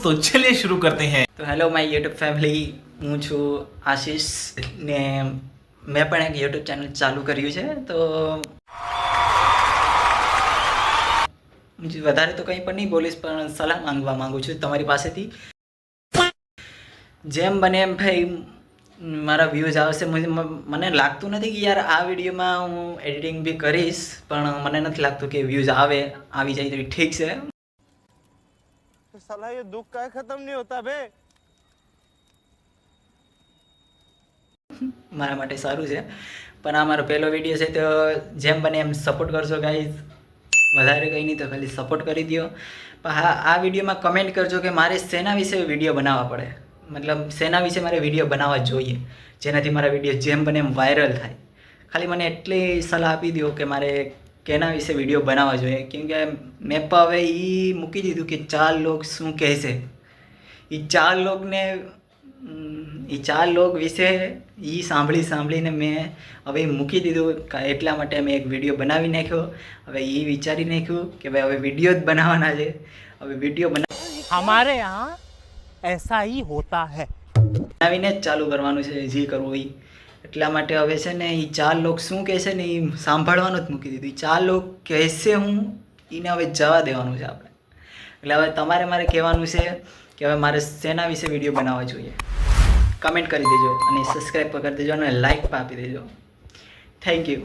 तो चलिए शुरू करते हैं। તો હેલો માય યુટ્યુબ ફેમિલી, હું છું આશીષ ને મેં પણ એક યુટ્યુબ ચેનલ ચાલુ કર્યું છે. તો વધારે તો કંઈ પણ નહીં બોલીશ, પણ સલાહ માંગવા માંગુ છું તમારી પાસેથી. જેમ બને એમ ભાઈ મારા વ્યૂઝ આવશે. મને લાગતું નથી કે યાર આ વિડીયોમાં હું એડિટિંગ બી કરીશ, પણ મને નથી લાગતું કે વ્યૂઝ આવી જાય તો ઠીક છે. साला ये दुख का खत्म नहीं होता बे. મારા માટે સારું છે, પણ આ મારો પહેલો વિડીયો છે, તો જેમ બને એમ સપોર્ટ કરજો ગાઈઝ. વધારે કંઈ નહીં તો ખાલી સપોર્ટ કરી દો. પણ હા, આ વિડીયોમાં કમેન્ટ કરજો કે મારે શેના વિશે વિડીયો બનાવવા પડે, મતલબ શેના વિશે મારે વિડીયો બનાવવા જોઈએ, જેનાથી મારા વિડીયો જેમ બને એમ વાયરલ થાય. ખાલી મને એટલી સલાહ આપી દો કે મારે કેના વિશે વિડીયો બનાવવા જોઈએ. કેમ કે મેં પણ હવે એ મૂકી દીધું કે 4 લોગ શું કહેશે. એ 4 લોગ વિશે સાંભળીને મેં હવે મૂકી દીધું. એટલા માટે મેં એક વિડીયો બનાવી નાખ્યો. હવે એ વિચારી નાખ્યું કે ભાઈ હવે વિડીયો જ બનાવવાના છે. હવે વિડીયો हमारे यहाँ ऐसा ही होता है. બનાવીને જ ચાલુ કરવાનું છે, જે કરવું એ. એટલા માટે હવે છે ને એ 4 લોગ શું કહેશે ને એ સાંભળવાનું જ મૂકી દીધું. 4 લોગ કહેશે હું એને હવે જવા દેવાનું છે આપણે. એટલે હવે તમારે મારે કહેવાનું છે કે હવે મારે શેના વિશે વિડીયો બનાવવા જોઈએ. કમેન્ટ કરી દેજો અને સબસ્ક્રાઈબ કરી દેજો અને લાઈક પણ આપી દેજો. Thank you.